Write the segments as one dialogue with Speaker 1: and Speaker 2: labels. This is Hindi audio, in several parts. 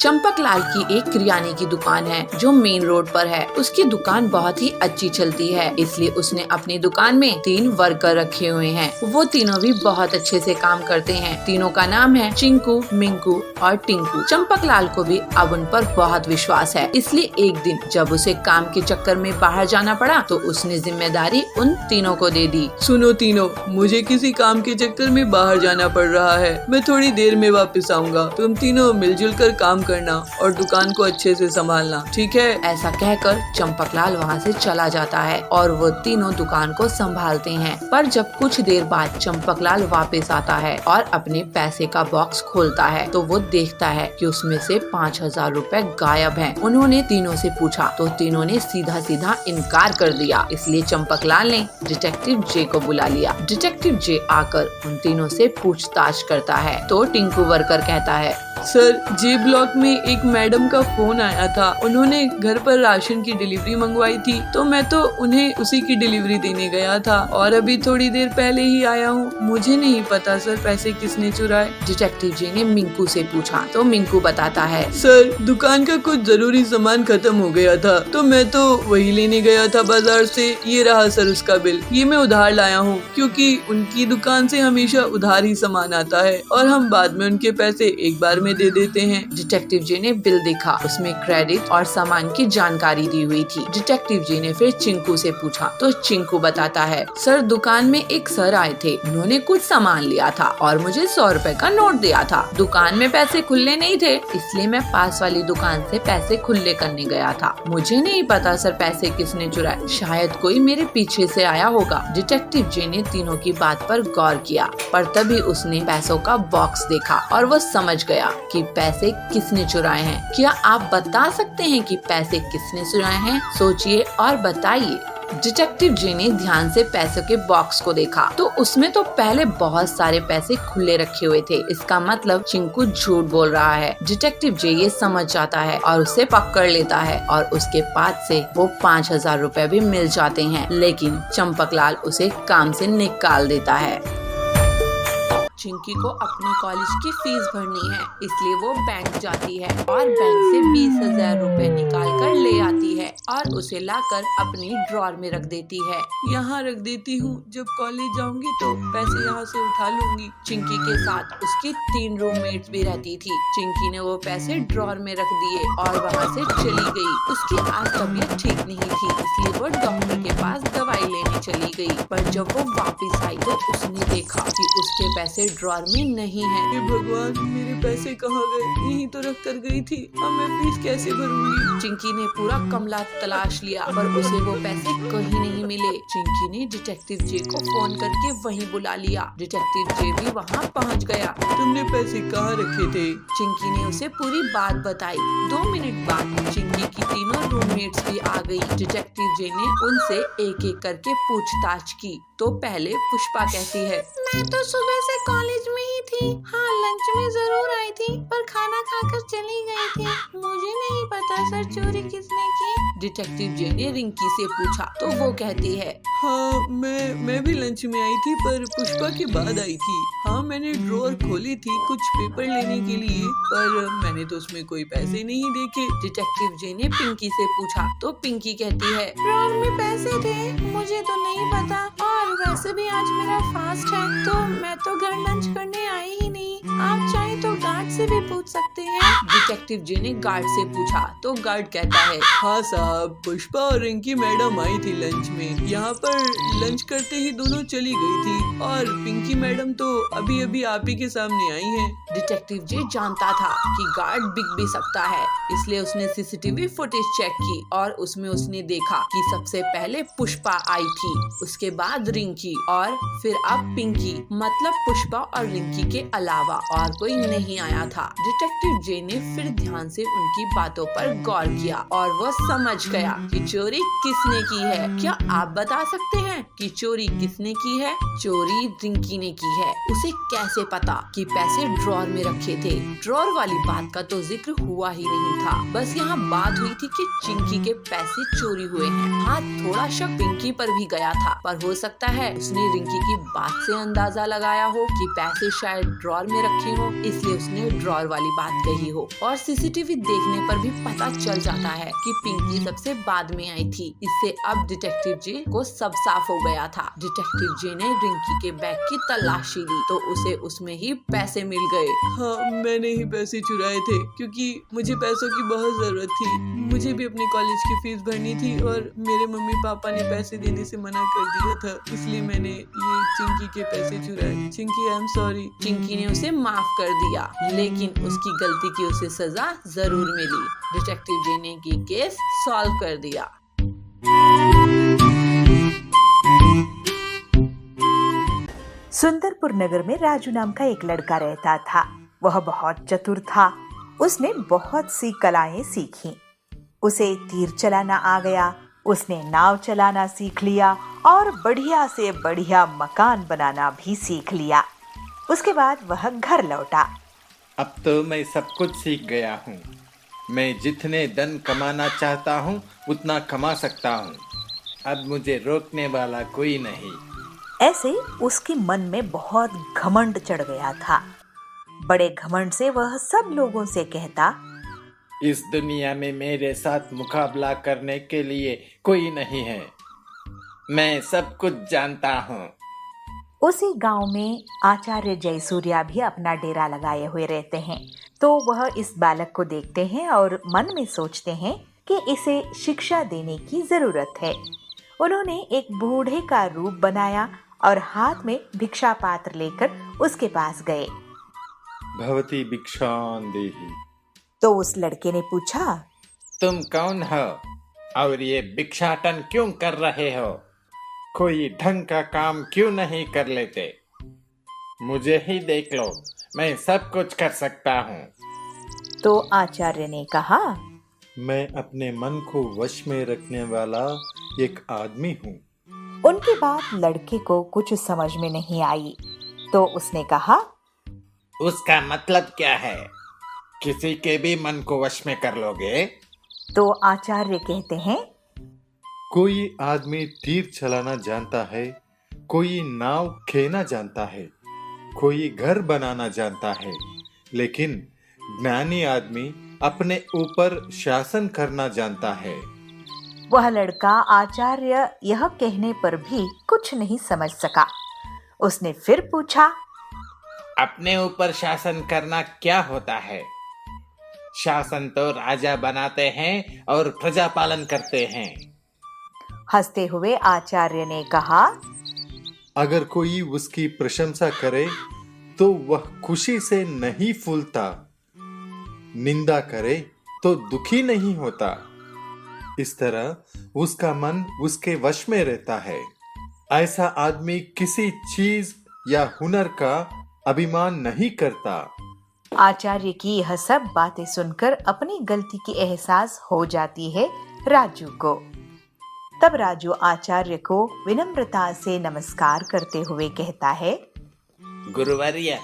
Speaker 1: चंपकलाल की एक किराने की दुकान है जो मेन रोड पर है। उसकी दुकान बहुत ही अच्छी चलती है, इसलिए उसने अपनी दुकान में 3 वर्कर रखे हुए हैं। वो तीनों भी बहुत अच्छे से काम करते हैं। तीनों का नाम है चिंकू, मिंकू और टिंकू। चंपकलाल को भी अब उन पर बहुत विश्वास है, इसलिए एक दिन जब उसे काम के चक्कर में बाहर जाना पड़ा तो उसने जिम्मेदारी उन तीनों को दे दी।
Speaker 2: सुनो तीनों, मुझे किसी काम के चक्कर में बाहर जाना पड़ रहा है। मैं थोड़ी देर में वापस आऊंगा। तुम तीनों मिलजुल कर काम करना और दुकान को अच्छे से संभालना, ठीक है?
Speaker 1: ऐसा कहकर चंपकलाल वहाँ से चला जाता है और वो तीनों दुकान को संभालते हैं। पर जब कुछ देर बाद चंपकलाल वापस आता है और अपने पैसे का बॉक्स खोलता है तो वो देखता है कि उसमें से 5,000 रुपए गायब हैं। उन्होंने तीनों से पूछा तो तीनों ने सीधा सीधा इनकार कर दिया। इसलिए चंपकलाल ने डिटेक्टिव जे को बुला लिया। डिटेक्टिव जे आकर उन तीनों से पूछताछ करता है तो टिंकू वर्कर कहता है,
Speaker 2: सर, जे ब्लॉक में एक मैडम का फोन आया था। उन्होंने घर पर राशन की डिलीवरी मंगवाई थी, तो मैं तो उन्हें उसी की डिलीवरी देने गया था और अभी थोड़ी देर पहले ही आया हूँ। मुझे नहीं पता सर पैसे किसने चुराए।
Speaker 1: डिटेक्टिव जे ने मिंकू से पूछा तो मिंकू बताता है,
Speaker 2: सर, दुकान का कुछ जरूरी सामान खत्म हो गया था तो मैं तो वही लेने गया था बाजार से। ये रहा सर उसका बिल। ये मैं उधार लाया हूँ क्योंकि उनकी दुकान से हमेशा उधार ही सामान आता है और हम बाद में उनके पैसे एक बार में दे देते हैं।
Speaker 1: डिटेक्टिव जे ने बिल देखा, उसमें क्रेडिट और सामान की जानकारी दी हुई थी। डिटेक्टिव जे ने फिर चिंकू से पूछा तो चिंकू बताता है, सर दुकान में एक सर आए थे। उन्होंने कुछ सामान लिया था और मुझे 100 रुपए का नोट दिया था। दुकान में पैसे खुले नहीं थे, इसलिए मैं पास वाली दुकान से पैसे खुले करने गया था। मुझे नहीं पता सर पैसे किसने चुराए, शायद कोई मेरे पीछे से आया होगा। डिटेक्टिव जे ने तीनों की बात पर गौर किया, पर तभी उसने पैसों का बॉक्स देखा और वो समझ गया कि पैसे किसने चुराए हैं। क्या आप बता सकते हैं कि पैसे किसने चुराए हैं? सोचिए और बताइए। डिटेक्टिव जे ने ध्यान से पैसों के बॉक्स को देखा तो उसमें तो पहले बहुत सारे पैसे खुले रखे हुए थे। इसका मतलब चिंकू झूठ बोल रहा है। डिटेक्टिव जे ये समझ जाता है और उसे पकड़ लेता है और उसके पास से वो 5,000 रुपए भी मिल जाते हैं, लेकिन चंपकलाल उसे काम से निकाल देता है। चिंकी को अपनी कॉलेज की फीस भरनी है, इसलिए वो बैंक जाती है और बैंक से 20,000 रुपए निकाल कर ले आती है और उसे लाकर अपनी ड्रॉर में रख देती है।
Speaker 2: यहाँ रख देती हूँ, जब कॉलेज जाऊंगी तो पैसे यहाँ से उठा लूंगी।
Speaker 1: चिंकी के साथ उसकी 3 रूममेट्स भी रहती थी। चिंकी ने वो पैसे ड्रॉर में रख दिए और वहाँ से चली गई। उसकी आज तबीयत ठीक नहीं थी, इसलिए वो डॉक्टर के पास दवाई लेने चली गई। पर जब वो वापस आई तो उसने देखा कि उसके पैसे ड्रॉर में नहीं है।
Speaker 2: हे भगवान, मेरे पैसे कहाँ गए? यहीं तो रख कर गई थी। अब मैं फीस कैसे भरूंगी?
Speaker 1: चिंकी ने पूरा कमरा तलाश लिया पर उसे वो पैसे कहीं नहीं मिले। चिंकी ने डिटेक्टिव जे को फोन करके वहीं बुला लिया। डिटेक्टिव जे भी वहाँ पहुँच गया।
Speaker 2: तुमने पैसे कहाँ रखे थे?
Speaker 1: चिंकी ने उसे पूरी बात बताई। 2 मिनट बाद चिंकी की तीनों रूममेट्स भी आ गई। डिटेक्टिव जे ने उनसे एक एक करके पूछताछ की तो पहले पुष्पा कहती है,
Speaker 3: मैं तो सुबह से कॉलेज में ही थी। हाँ, लंच में जरूर आई थी पर खाना खाकर चली गई थी। मुझे नहीं पता सर चोरी किसने की।
Speaker 1: डिटेक्टिव जे ने रिंकी से पूछा तो वो कहती है,
Speaker 2: हाँ, मैं भी लंच में आई थी पर पुष्पा के बाद आई थी। हाँ, मैंने ड्रॉर खोली थी कुछ पेपर लेने के लिए, पर मैंने तो उसमें कोई पैसे नहीं देखे।
Speaker 1: डिटेक्टिव जे ने पिंकी से पूछा तो पिंकी कहती है,
Speaker 3: ड्रॉर में पैसे थे, मुझे तो नहीं पता। और वैसे भी आज मेरा फास्ट है तो मैं तो घर लंच करने आई ही नहीं। आप चाहे तो गार्ड से भी पूछ सकते हैं।
Speaker 1: डिटेक्टिव जे ने गार्ड से पूछा तो गार्ड कहता है,
Speaker 2: हाँ साहब, पुष्पा और रिंकी मैडम आई थी लंच में। यहाँ पर लंच करते ही दोनों चली गई थी और पिंकी मैडम तो अभी अभी आप ही के सामने आई हैं।
Speaker 1: डिटेक्टिव जे जानता था कि गार्ड बिक भी सकता है, इसलिए उसने सीसीटीवी फुटेज चेक की और उसमें उसने देखा कि सबसे पहले पुष्पा आई थी, उसके बाद रिंकी और फिर अब पिंकी। मतलब पुष्पा और रिंकी के अलावा और कोई नहीं आया था। डिटेक्टिव जे ने फिर ध्यान से उनकी बातों पर गौर किया और वो समझ गया कि चोरी किसने की है। क्या आप बता सकते हैं कि चोरी किसने की है? चोरी रिंकी ने की है। उसे कैसे पता कि पैसे ड्रॉर में रखे थे? ड्रॉर वाली बात का तो जिक्र हुआ ही नहीं था, बस यहाँ बात हुई थी कि चिंकी के पैसे चोरी हुए हैं। हाँ, थोड़ा शक पिंकी पर भी गया था, पर हो सकता है उसने रिंकी की बात से अंदाजा लगाया हो कि पैसे शायद ड्रॉर में रखे हो, इसलिए उसने ड्रॉर वाली बात कही हो। और सीसीटीवी देखने पर भी पता चल जाता है कि पिंकी सबसे बाद में आई थी। इससे अब डिटेक्टिव जी को सब साफ हो गया था। डिटेक्टिव जी ने रिंकी के बैग की तलाशी ली तो उसे उसमें ही पैसे मिल गए।
Speaker 2: हाँ, मैंने ही पैसे चुराए थे क्योंकि मुझे पैसों की बहुत जरूरत थी। मुझे भी अपने कॉलेज की फीस भरनी थी और मेरे मम्मी पापा ने पैसे देने से मना कर दिया था, इसलिए मैंने ये चिंकी के पैसे चुराए। Chinki, I am sorry.
Speaker 1: Chinki ने उसे माफ कर दिया, लेकिन उसकी गलती की उसे सजा जरूर मिली। डिटेक्टिव जी ने की केस सॉल्व कर दिया।
Speaker 4: सुंदरपुर नगर में राजू नाम का एक लड़का रहता था। वह बहुत चतुर था। उसने बहुत सी कलाएं सीखी। उसे तीर चलाना आ गया, उसने नाव चलाना सीख लिया और बढ़िया से बढ़िया मकान बनाना भी सीख लिया। उसके बाद वह घर लौटा।
Speaker 5: अब तो मैं सब कुछ सीख गया हूँ। मैं जितने धन कमाना चाहता हूँ उतना कमा सकता हूँ। अब मुझे रोकने वाला कोई नहीं।
Speaker 4: ऐसे उसके मन में बहुत घमंड चढ़ गया था। बड़े घमंड से वह सब लोगों से कहता,
Speaker 5: इस दुनिया में मेरे साथ मुकाबला करने के लिए कोई नहीं है। मैं सब कुछ जानता हूँ।
Speaker 4: उसी गांव में आचार्य जयसूर्या भी अपना डेरा लगाए हुए रहते हैं। तो वह इस बालक को देखते हैं और मन में सोचते हैं कि इसे शिक्षा देने की जरूरत है। उन्होंने एक बूढ़े का रूप बनाया और हाथ में भिक्षा पात्र लेकर उसके पास गए।
Speaker 5: भवती भिक्षां देहि।
Speaker 4: तो उस लड़के ने पूछा,
Speaker 5: तुम कौन हो और ये भिक्षाटन क्यों कर रहे हो? कोई ढंग का काम क्यों नहीं कर लेते? मुझे ही देख लो, मैं सब कुछ कर सकता हूँ।
Speaker 4: तो आचार्य ने कहा,
Speaker 5: मैं अपने मन को वश में रखने वाला एक आदमी हूँ।
Speaker 4: उनकी बात लड़के को कुछ समझ में नहीं आई। तो उसने कहा,
Speaker 5: उसका मतलब क्या है? किसी के भी मन को वश में कर लोगे?
Speaker 4: तो आचार्य कहते हैं,
Speaker 6: कोई आदमी तीर चलाना जानता है, कोई नाव खेना जानता है, कोई घर बनाना जानता है, लेकिन ज्ञानी आदमी अपने ऊपर शासन करना जानता है।
Speaker 4: वह लड़का आचार्य यह कहने पर भी कुछ नहीं समझ सका। उसने फिर पूछा,
Speaker 5: अपने ऊपर शासन करना क्या होता है? शासन तो राजा बनाते हैं और प्रजा पालन करते हैं।
Speaker 4: हंसते हुए आचार्य ने कहा,
Speaker 6: अगर कोई उसकी प्रशंसा करे तो वह खुशी से नहीं फूलता, निंदा करे तो दुखी नहीं होता। इस तरह उसका मन उसके वश में रहता है। ऐसा आदमी किसी चीज या हुनर का अभिमान नहीं करता।
Speaker 4: आचार्य की यह सब बातें सुनकर अपनी गलती की एहसास हो जाती है राजू को। तब राजू आचार्य को विनम्रता से नमस्कार करते हुए कहता है,
Speaker 5: गुरुवर्य,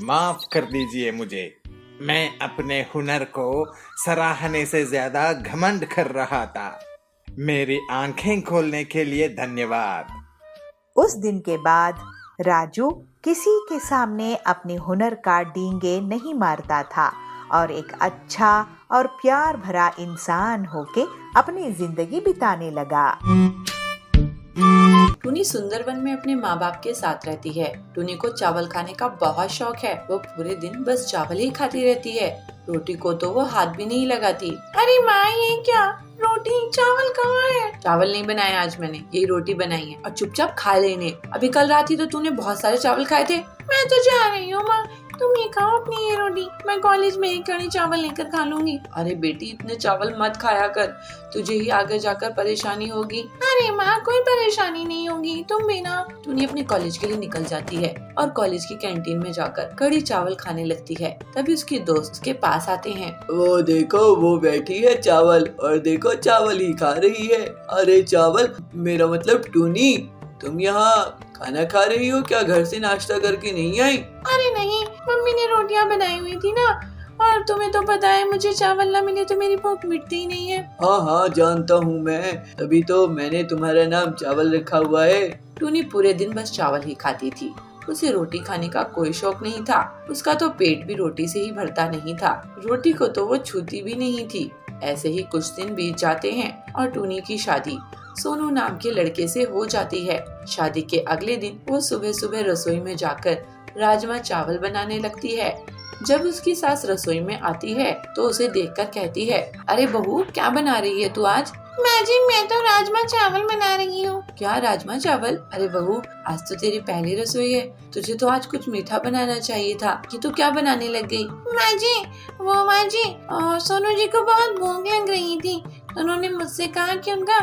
Speaker 5: माफ कर दीजिए मुझे। मैं अपने हुनर को सराहने से ज्यादा घमंड कर रहा था। मेरी आंखें खोलने के लिए धन्यवाद।
Speaker 4: उस दिन के बाद राजू किसी के सामने अपने हुनर का डींगे नहीं मारता था और एक अच्छा और प्यार भरा इंसान होके अपनी जिंदगी बिताने लगा।
Speaker 1: टूनी सुंदरवन में अपने माँ बाप के साथ रहती है। टूनी को चावल खाने का बहुत शौक है। वो पूरे दिन बस चावल ही खाती रहती है। रोटी को तो वो हाथ भी नहीं लगाती। अरे माँ, ये क्या? रोटी चावल कहाँ है? चावल नहीं बनाया आज मैंने, यही रोटी बनाई है और चुपचाप खा लेने। अभी कल रात ही तो तूने बहुत सारे चावल खाए थे। मैं तो जा रही हूँ माँ, तुम ये खाओ अपनी ये रोटी, मैं कॉलेज में एक कड़ी चावल लेकर खा लूंगी। अरे बेटी, इतने चावल मत खाया कर, तुझे ही आगे जाकर परेशानी होगी। अरे माँ, कोई परेशानी नहीं होगी, तुम भी ना। टूनी अपने कॉलेज के लिए निकल जाती है और कॉलेज की कैंटीन में जाकर कड़ी चावल खाने लगती है। तभी उसके दोस्त के पास आते हैं।
Speaker 2: वो देखो, वो बैठी है चावल और देखो चावल ही खा रही है। अरे चावल, मेरा मतलब टूनी, तुम यहाँ खाना खा रही हो क्या? घर से नाश्ता करके नहीं आई?
Speaker 3: अरे नहीं, मम्मी ने रोटियां बनाई हुई थी ना, और तुम्हें तो पता है मुझे चावल ना मिले तो मेरी भूख मिटती ही नहीं है।
Speaker 2: हाँ हाँ, जानता हूँ मैं, तभी तो मैंने तुम्हारा नाम चावल रखा हुआ है।
Speaker 1: टूनी पूरे दिन बस चावल ही खाती थी। उसे रोटी खाने का कोई शौक नहीं था। उसका तो पेट भी रोटी से ही भरता नहीं था। रोटी को तो वो छूती भी नहीं थी। ऐसे ही कुछ दिन बीत जाते हैं और टूनी की शादी सोनू नाम के लड़के से हो जाती है। शादी के अगले दिन वो सुबह सुबह रसोई में जाकर राजमा चावल बनाने लगती है। जब उसकी सास रसोई में आती है तो उसे देखकर कहती है, अरे बहू, क्या बना रही है तू आज?
Speaker 3: माँ जी, मैं तो राजमा चावल बना रही हूँ।
Speaker 1: क्या राजमा चावल? अरे बहू, आज तो तेरी पहली रसोई है, तुझे तो आज कुछ मीठा बनाना चाहिए था। ये तो क्या बनाने लग गई?
Speaker 3: माँ जी, सोनू जी को बहुत भूख लग रही थी, तो उन्होंने मुझसे कहा कि उनका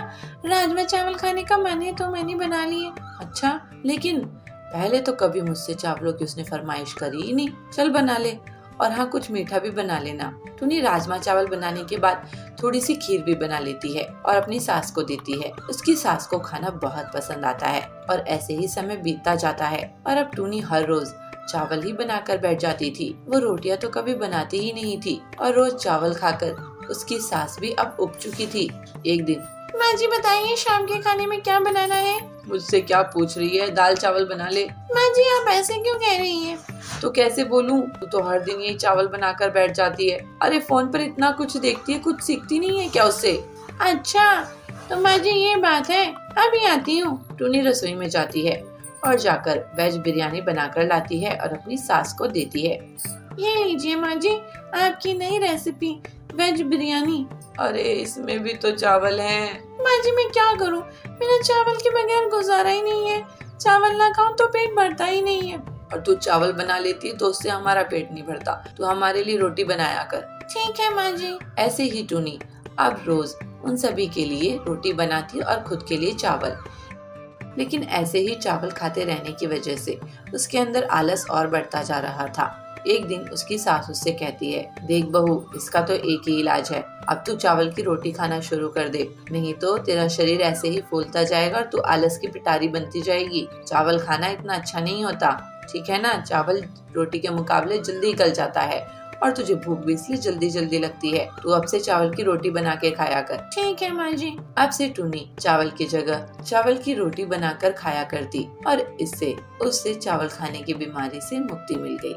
Speaker 3: राजमा चावल खाने का मन है, तो मैंने बना लिए।
Speaker 1: अच्छा, लेकिन पहले तो कभी मुझसे चावलों की उसने फरमाइश करी ही नहीं। चल बना ले, और हाँ, कुछ मीठा भी बना लेना। टूनी राजमा चावल बनाने के बाद थोड़ी सी खीर भी बना लेती है और अपनी सास को देती है। उसकी सास को खाना बहुत पसंद आता है और ऐसे ही समय बीतता जाता है और अब टूनी हर रोज चावल ही बनाकर बैठ जाती थी। वो रोटियां तो कभी बनाती ही नहीं थी और रोज चावल खाकर उसकी सास भी अब उब चुकी थी। एक दिन,
Speaker 3: माँ जी बताइए, शाम के खाने में क्या बनाना है?
Speaker 1: मुझसे क्या पूछ रही है? दाल चावल बना ले।
Speaker 3: माँ जी, आप ऐसे क्यों कह रही हैं?
Speaker 1: तो कैसे बोलूं? तू तो हर दिन यही चावल बनाकर बैठ जाती है। अरे फोन पर इतना कुछ देखती है, कुछ सीखती नहीं है क्या उससे?
Speaker 3: अच्छा, तो माँ जी ये बात है, अभी आती हूँ।
Speaker 1: टूनी रसोई में जाती है और जाकर वेज बिरयानी बनाकर लाती है और अपनी सास को देती है।
Speaker 3: ये लीजिए माँ जी, आपकी नई रेसिपी वेज बिरयानी।
Speaker 1: अरे इसमें भी तो चावल है।
Speaker 3: माँ जी, मैं क्या करूँ, मेरा चावल के बगैर गुजारा ही नहीं है। चावल ना खाऊं तो पेट भरता ही नहीं है।
Speaker 1: और तू चावल बना लेती है तो उससे हमारा पेट नहीं भरता। तू हमारे लिए रोटी बनाया कर।
Speaker 3: ठीक है माँ जी।
Speaker 1: ऐसे ही टूनी अब रोज उन सभी के लिए रोटी बनाती और खुद के लिए चावल। लेकिन ऐसे ही चावल खाते रहने की वजह से उसके अंदर आलस और बढ़ता जा रहा था। एक दिन उसकी सास उससे कहती है, देख बहू, इसका तो एक ही इलाज है, अब तू चावल की रोटी खाना शुरू कर दे, नहीं तो तेरा शरीर ऐसे ही फूलता जाएगा और तू आलस की पिटारी बनती जाएगी। चावल खाना इतना अच्छा नहीं होता, ठीक है ना? चावल रोटी के मुकाबले जल्दी गल जाता है और तुझे भूख भी इसलिए जल्दी जल्दी लगती है। तू अब से चावल की रोटी बना के खाया कर।
Speaker 3: ठीक है माँ जी।
Speaker 1: अब से टूनी चावल की जगह चावल की रोटी बनाकर खाया करती और इससे उससे चावल खाने की बीमारी से मुक्ति मिल गई।